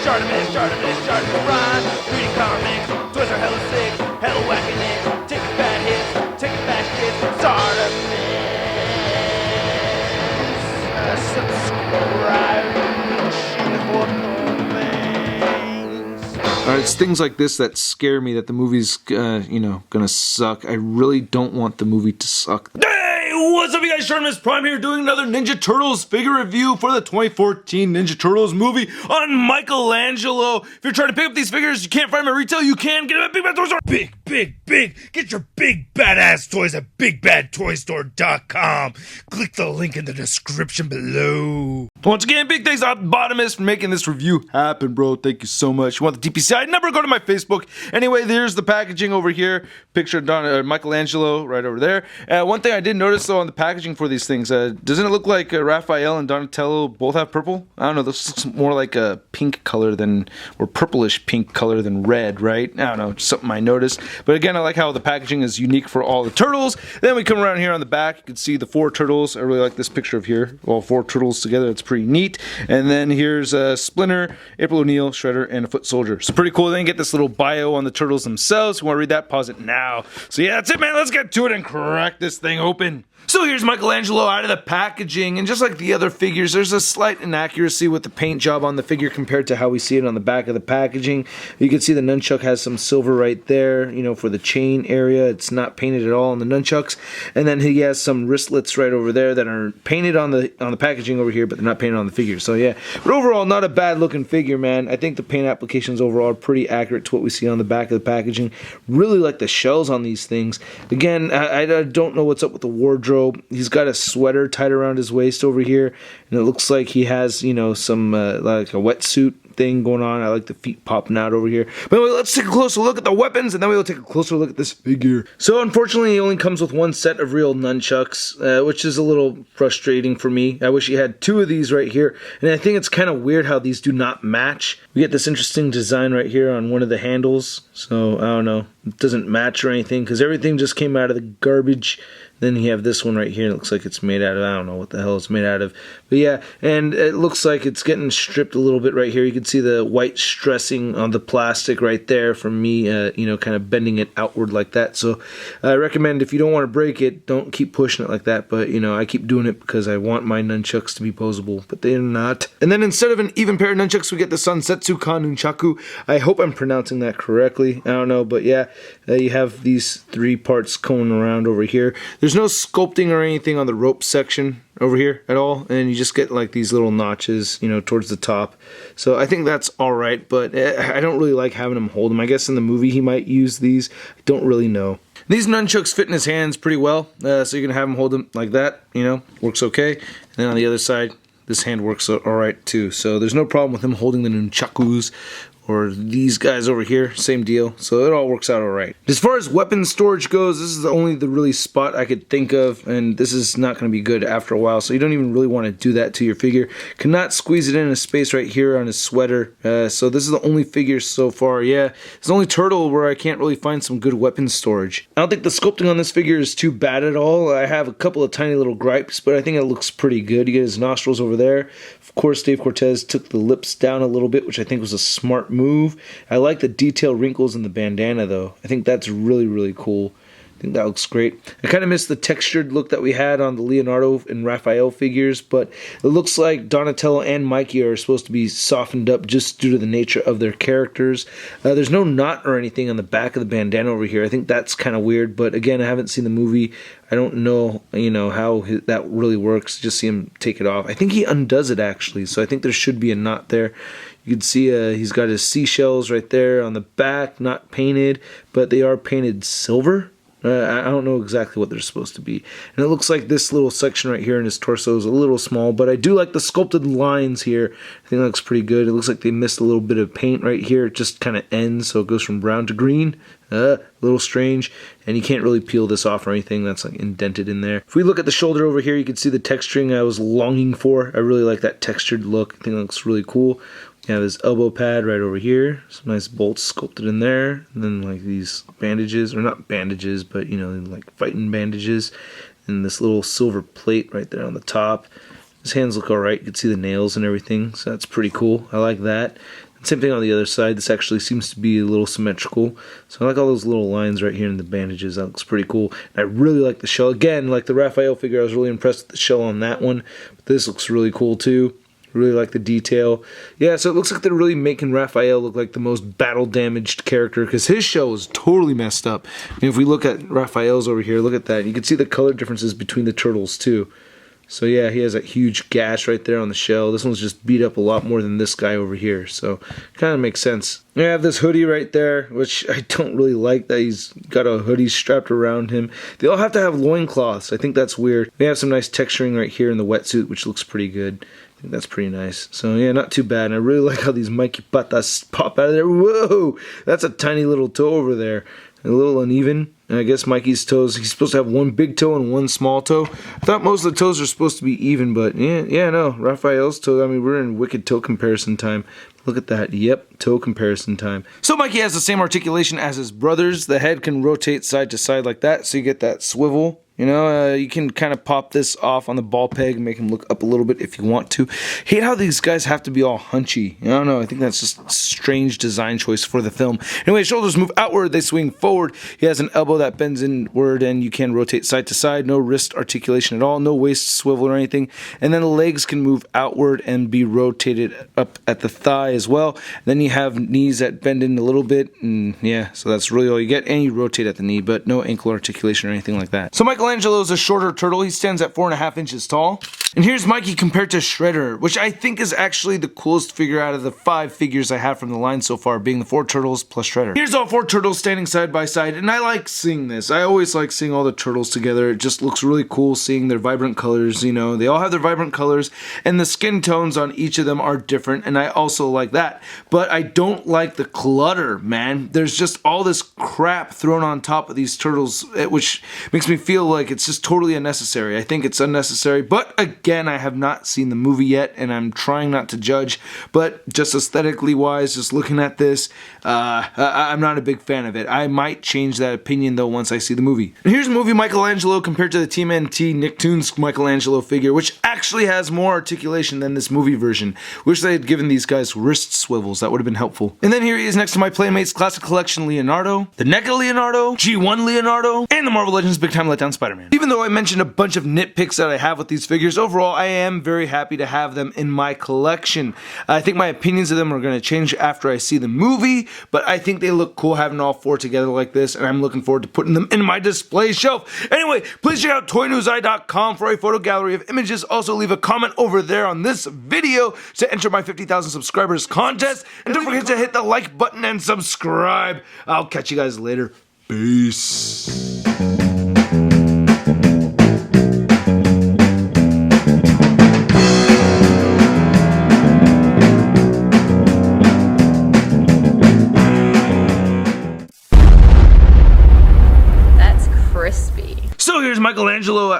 Chardonnay, rhyme, reading comics, toys are hella sick, hella whacking it, taking bad hits, taking bad shit, start a subscribe. It's things like this that scare me that the movie's, gonna suck. I really don't want the movie to suck. Hey, what's up, you guys? Sherman's Prime here doing another Ninja Turtles figure review for the 2014 Ninja Turtles movie on Michelangelo. If you're trying to pick up these figures, you can't find them at retail, you can get them at Big Bad Toy Store. Big. Get your big badass toys at BigBadToyStore.com. Click the link in the description below. Once again, big thanks to Bottomist for making this review happen, bro. Thank you so much. You want the DPCI number? Go to my Facebook. Anyway, there's the packaging over here. Picture of Michelangelo right over there. One thing I did notice though on the packaging for these things, doesn't it look like Raphael and Donatello both have purple? I don't know. This looks more like a pink color or purplish pink color than red, right? I don't know. Just something I noticed. But again, I like how the packaging is unique for all the turtles. Then we come around here on the back. You can see the 4 turtles. I really like this picture of here. All 4 turtles together. It's pretty neat. And then here's Splinter, April O'Neil, Shredder, and a foot soldier. So pretty cool. Then you get this little bio on the turtles themselves. If you want to read that, pause it now. So yeah, that's it, man. Let's get to it and crack this thing open. So here's Michelangelo out of the packaging, and just like the other figures, there's a slight inaccuracy with the paint job on the figure compared to how we see it on the back of the packaging. You can see the nunchuck has some silver right there, for the chain area. It's not painted at all on the nunchucks. And then he has some wristlets right over there that are painted on the packaging over here, but they're not painted on the figure. So yeah, but overall, not a bad looking figure, man. I think the paint applications overall are pretty accurate to what we see on the back of the packaging. Really like the shells on these things. Again, I don't know what's up with the wardrobe. He's got a sweater tied around his waist over here, and it looks like he has, some like a wetsuit thing going on. I like the feet popping out over here. But anyway, let's take a closer look at the weapons, and then we'll take a closer look at this figure. So unfortunately, he only comes with 1 set of real nunchucks, which is a little frustrating for me. I wish he had 2 of these right here, and I think it's kind of weird how these do not match. We get this interesting design right here on one of the handles, so I don't know. It doesn't match or anything, because everything just came out of the garbage. Then you have this one right here. It looks like it's made out of, I don't know what the hell it's made out of. But yeah, and it looks like it's getting stripped a little bit right here. You can see the white stressing on the plastic right there from me, kind of bending it outward like that. So I recommend if you don't want to break it, don't keep pushing it like that. But, I keep doing it because I want my nunchucks to be posable, but they're not. And then instead of an even pair of nunchucks, we get the Sansetsukan Nunchaku. I hope I'm pronouncing that correctly. I don't know, but yeah, you have these 3 parts going around over here. There's no sculpting or anything on the rope section over here at all, and you just get like these little notches, towards the top. So I think that's alright, but I don't really like having him hold them. I guess in the movie he might use these. I don't really know. These nunchucks fit in his hands pretty well, so you can have him hold them like that, works okay. And then on the other side, this hand works alright too. So there's no problem with him holding the nunchakus. Or these guys over here, same deal. So it all works out alright. As far as weapon storage goes, this is only the really spot I could think of, and this is not going to be good after a while, so you don't even really want to do that to your figure. Cannot squeeze it in a space right here on his sweater, so this is the only figure so far. Yeah, it's the only turtle where I can't really find some good weapon storage. I don't think the sculpting on this figure is too bad at all. I have a couple of tiny little gripes, but I think it looks pretty good. You get his nostrils over there. Of course, Dave Cortez took the lips down a little bit, which I think was a smart move. I like the detailed wrinkles in the bandana though. I think that's really, really cool. I think that looks great. I kind of miss the textured look that we had on the Leonardo and Raphael figures, but it looks like Donatello and Mikey are supposed to be softened up just due to the nature of their characters. There's no knot or anything on the back of the bandana over here. I think that's kind of weird, but again, I haven't seen the movie. I don't know, how that really works. Just see him take it off. I think he undoes it actually, so I think there should be a knot there. You can see he's got his seashells right there on the back, not painted, but they are painted silver. I don't know exactly what they're supposed to be. And it looks like this little section right here in his torso is a little small, but I do like the sculpted lines here. I think that looks pretty good. It looks like they missed a little bit of paint right here. It just kind of ends, so it goes from brown to green. A little strange, and you can't really peel this off or anything. That's like indented in there. If we look at the shoulder over here, you can see the texturing I was longing for. I really like that textured look. I think it looks really cool. You have his elbow pad right over here. Some nice bolts sculpted in there. And then like these bandages, or not bandages, but like fighting bandages. And this little silver plate right there on the top. His hands look alright. You can see the nails and everything, so that's pretty cool. I like that. Same thing on the other side. This actually seems to be a little symmetrical. So I like all those little lines right here in the bandages. That looks pretty cool. And I really like the shell. Again, like the Raphael figure, I was really impressed with the shell on that one. But this looks really cool too. Really like the detail. Yeah, so it looks like they're really making Raphael look like the most battle-damaged character, because his shell is totally messed up. And if we look at Raphael's over here, look at that. You can see the color differences between the turtles too. So yeah, he has a huge gash right there on the shell. This one's just beat up a lot more than this guy over here. So kind of makes sense. I have this hoodie right there, which I don't really like that he's got a hoodie strapped around him. They all have to have loincloths. I think that's weird. They have some nice texturing right here in the wetsuit, which looks pretty good. I think that's pretty nice. So yeah, not too bad. And I really like how these Mikey patas pop out of there. Whoa! That's a tiny little toe over there. A little uneven. And I guess Mikey's toes, he's supposed to have one big toe and one small toe. I thought most of the toes are supposed to be even, but yeah, no. Raphael's toe, I mean, we're in wicked toe comparison time. Look at that. Yep, toe comparison time. So Mikey has the same articulation as his brothers. The head can rotate side to side like that, so you get that swivel. You know, you can kind of pop this off on the ball peg and make him look up a little bit if you want to. Hate how these guys have to be all hunchy. I don't know. I think that's just a strange design choice for the film. Anyway, shoulders move outward. They swing forward. He has an elbow that bends inward, and you can rotate side to side. No wrist articulation at all. No waist swivel or anything. And then the legs can move outward and be rotated up at the thigh as well. Then you have knees that bend in a little bit. And yeah, so that's really all you get. And you rotate at the knee, but no ankle articulation or anything like that. So Michelangelo is a shorter turtle. He stands at 4.5 inches tall. And here's Mikey compared to Shredder, which I think is actually the coolest figure out of the 5 figures I have from the line so far, being the 4 turtles plus Shredder. Here's all 4 turtles standing side by side, and I like seeing this. I always like seeing all the turtles together. It just looks really cool seeing their vibrant colors, you know. They all have their vibrant colors, and the skin tones on each of them are different, and I also like that. But I don't like the clutter, man. There's just all this crap thrown on top of these turtles, which makes me feel like it's just totally unnecessary. I think it's unnecessary, but again, I have not seen the movie yet, and I'm trying not to judge, but just aesthetically wise, just looking at this, I'm not a big fan of it. I might change that opinion, though, once I see the movie. And here's movie Michelangelo compared to the TMNT Nicktoons Michelangelo figure, which actually has more articulation than this movie version. Wish they had given these guys wrist swivels. That would have been helpful. And then here he is next to my Playmates Classic Collection Leonardo, the NECA Leonardo, G1 Leonardo, and the Marvel Legends Big Time Letdown Spider-Man. Even though I mentioned a bunch of nitpicks that I have with these figures, overall I am very happy to have them in my collection. I think my opinions of them are going to change after I see the movie, but I think they look cool having all 4 together like this, and I'm looking forward to putting them in my display shelf. Anyway, please check out toynewseye.com for a photo gallery of images. Also leave a comment over there on this video to enter my 50,000 subscribers contest, and don't forget to hit the like button and subscribe. I'll catch you guys later. Peace. That's crispy. So here's Michelangelo.